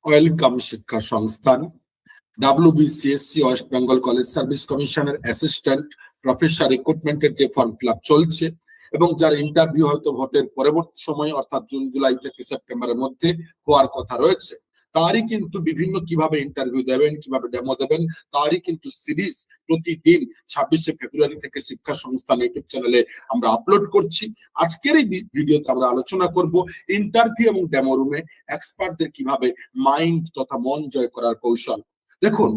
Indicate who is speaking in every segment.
Speaker 1: Welcome শিক্ষা সংস্থান WBCSC West Bengal college service কমিশনের অ্যাসিস্ট্যান্ট প্রফেসর রিক্রুটমেন্টের যে ফর্ম ফিল আপ চলছে এবং যার ইন্টারভিউ হয়তো ভোটের পরবর্তী সময় অর্থাৎ জুন জুলাই থেকে সেপ্টেম্বরের মধ্যে হওয়ার কথা রয়েছে, তারই কিন্তু বিভিন্ন কিভাবে ইন্টারভিউ দেবেন, কিভাবে ডেমো দেবেন, তারই কিন্তু সিরিজ প্রতিদিন 26শে ফেব্রুয়ারি থেকে শিক্ষা সংস্থান ইউটিউব চ্যানেলে আমরা আপলোড করছি। আজকের এই ভিডিওতে আমরা আলোচনা করব ইন্টারভিউ এবং ডেমো রুমে এক্সপার্টদের কিভাবে মাইন্ড তথা মন জয় করার কৌশল। দেখুন,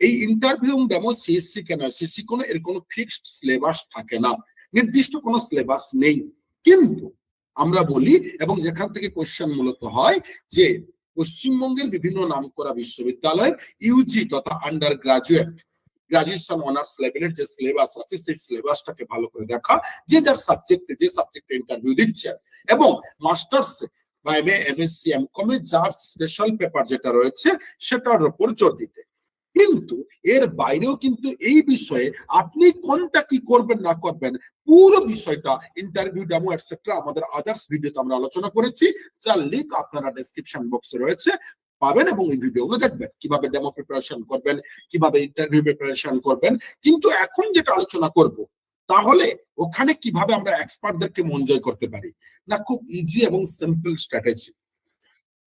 Speaker 1: এই ইন্টারভিউ এবং ডেমো সিএসসি কেন, সিএসসি কোনো এর কোনো ফিক্সড সিলেবাস থাকে না, নির্দিষ্ট কোনো সিলেবাস নেই। কিন্তু আমরা বলি এবং যেখান থেকে কোশ্চেন মূলত হয় যে পশ্চিমবঙ্গের বিভিন্ন নামকরা বিশ্ববিদ্যালয়ের ইউজি তথা আন্ডার গ্রাজুয়েশন অনার্স লেভেলের যে সিলেবাস আছে সেই সিলেবাসটাকে ভালো করে দেখা, যে যার সাবজেক্টে যে সাবজেক্টে ইন্টারভিউ দিচ্ছে এবং মাস্টার্সে বা এমএ এমএসসি এমকমে যার স্পেশাল পেপার যেটা রয়েছে সেটার উপর জোর দিতে। কিন্তু এর বাইরেও কিন্তু এই বিষয়ে আপনি কোনটা কি করবেন না করবেন পুরো বিষয়টা ইন্টারভিউ ডেমো এটসেট্রা আমাদের আদার্স ভিডিওতে আমরা আলোচনা করেছি, যার লিংক আপনারা ডেসক্রিপশন বক্সে রয়েছে, পাবেন এবং এই ভিডিওগুলো দেখবেন কিভাবে ডেমো প্রিপারেশন করবেন, কিভাবে ইন্টারভিউ প্রিপারেশন করবেন। কিন্তু এখন যেটা আলোচনা করব তাহলে ওখানে কিভাবে আমরা এক্সপার্টদেরকে মন জয় করতে পারি, না খুব ইজি এবং সিম্পল স্ট্র্যাটেজি।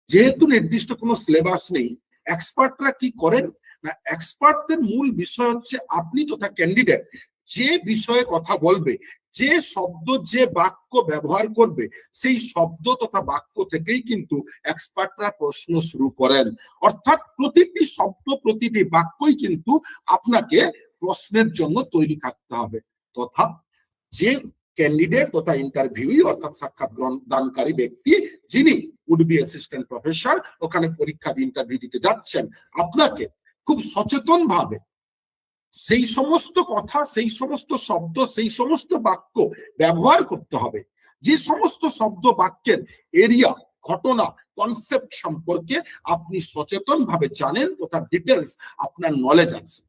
Speaker 1: যেহেতু নির্দিষ্ট কোনো সিলেবাস নেই, এক্সপার্টরা কি করেন না, এক্সপার্টদের মূল বিষয় হচ্ছে আপনি তথা ক্যান্ডিডেট যে বিষয়ে কথা বলবে, যে শব্দ যে বাক্য ব্যবহার করবে, সেই শব্দ তথা বাক্য থেকেই কিন্তু এক্সপার্টরা প্রশ্ন শুরু করেন। অর্থাৎ প্রতিটি শব্দ প্রতিটি বাক্যই কিন্তু আপনাকে প্রশ্নের জন্য তৈরি থাকতে হবে। তথা যে ক্যান্ডিডেট তথা ইন্টারভিউই অর্থাৎ সাক্ষাৎ দানকারী ব্যক্তি যিনি উড বি অ্যাসিস্ট্যান্ট প্রফেসর ওখানে পরীক্ষা দিয়ে ইন্টারভিউ দিতে যাচ্ছেন, আপনাকে খুব সচেতন ভাবে সেই সমস্ত কথা, সেই সমস্ত শব্দ, সেই সমস্ত বাক্য ব্যবহার করতে হবে যে সমস্ত শব্দ বাক্যের এরিয়া, ঘটনা, কনসেপ্ট সম্পর্কে আপনি সচেতন ভাবে জানেন তথা ডিটেলস আপনার নলেজ আছে।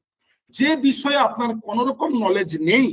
Speaker 1: যে বিষয়ে আপনার কোন রকম নলেজ নেই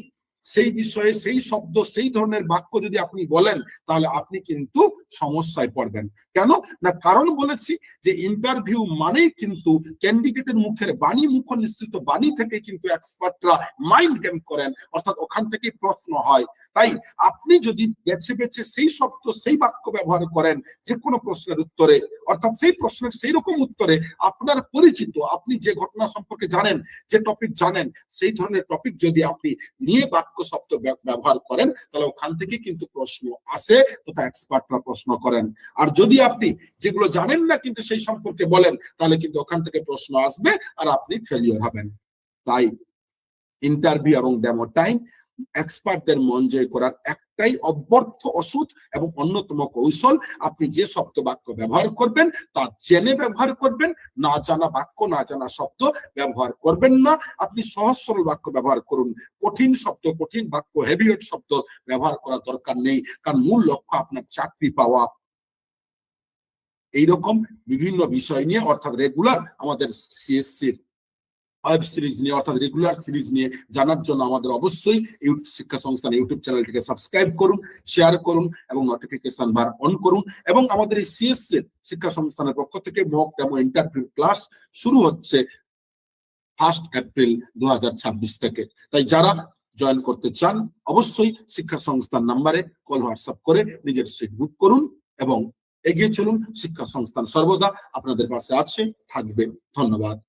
Speaker 1: সেই বিষয়ে সেই শব্দ সেই ধরনের বাক্য যদি আপনি বলেন তাহলে আপনি কিন্তু সমস্যায় পড়বেন। কেন না, কারণ বলেছি যে ইন্টারভিউ মানেই কিন্তু ক্যান্ডিডেটের মুখের বাণী, মুখ নিশ্চিত বাণী থেকে কিন্তু এক্সপার্টরা মাইন্ড গেম করেন, অর্থাৎ ওখান থেকে প্রশ্ন হয়। তাই আপনি যদি বেছে বেছে সেই শব্দ সেই বাক্য ব্যবহার করেন যে কোনো প্রশ্নের উত্তরে, অর্থাৎ সেই প্রশ্নের সেই রকম উত্তরে আপনার পরিচিত, আপনি যে ঘটনা সম্পর্কে জানেন, যে টপিক জানেন, সেই ধরনের টপিক যদি আপনি নিয়ে বাক্য শব্দ ব্যবহার করেন তাহলে ওখান থেকে কিন্তু প্রশ্ন আসে তথা এক্সপার্টরা প্রশ্ন করেন। আর যদি আপনি যেগুলো জানেন না কিন্তু সেই সম্পর্কে বলেন তাহলে কিন্তু ওখান থেকে প্রশ্ন আসবে আর আপনি ফেলিওর হবেন। তাই ইন্টারভিউ এবং ডেমো টাইম এক্সপার্টদের মন জয় করার একটাই অব্যর্থ ওষুধ এবং অন্যতম কৌশল। আপনি যে শব্দ বাক্য ব্যবহার করবেন তা জেনে ব্যবহার করবেন, না জানা বাক্য না জানা শব্দ ব্যবহার করবেন না। আপনি সহজ সরল বাক্য ব্যবহার করুন, কঠিন শব্দ কঠিন বাক্য হেভিওয়েট শব্দ ব্যবহার করার দরকার নেই, কারণ মূল লক্ষ্য আপনার চাকরি পাওয়া। এইরকম বিভিন্ন বিষয় নিয়ে অর্থাৎ রেগুলার আমাদের সিএসসির ওয়েব সিরিজ নিয়ে অর্থাৎ রেগুলার সিরিজ নিয়ে জানার জন্য আমাদের অবশ্যই শিক্ষা সংস্থান ইউটিউব চ্যানেলটিকে সাবস্ক্রাইব করুন, শেয়ার করুন এবং নোটিফিকেশন বার অন করুন। এবং আমাদের এই সিএসসি শিক্ষা সংস্থানের পক্ষ থেকে মক ডেমো ইন্টারভিউ ক্লাস শুরু হচ্ছে 1 এপ্রিল 2026 থেকে। তাই যারা জয়েন করতে চান অবশ্যই শিক্ষা সংস্থান নাম্বারে কল হোয়াটসঅ্যাপ করে নিজের সিট বুক করুন এবং এগিয়ে চলুন। শিক্ষা সংস্থান সর্বদা আপনাদের পাশে আছে, থাকবে। ধন্যবাদ।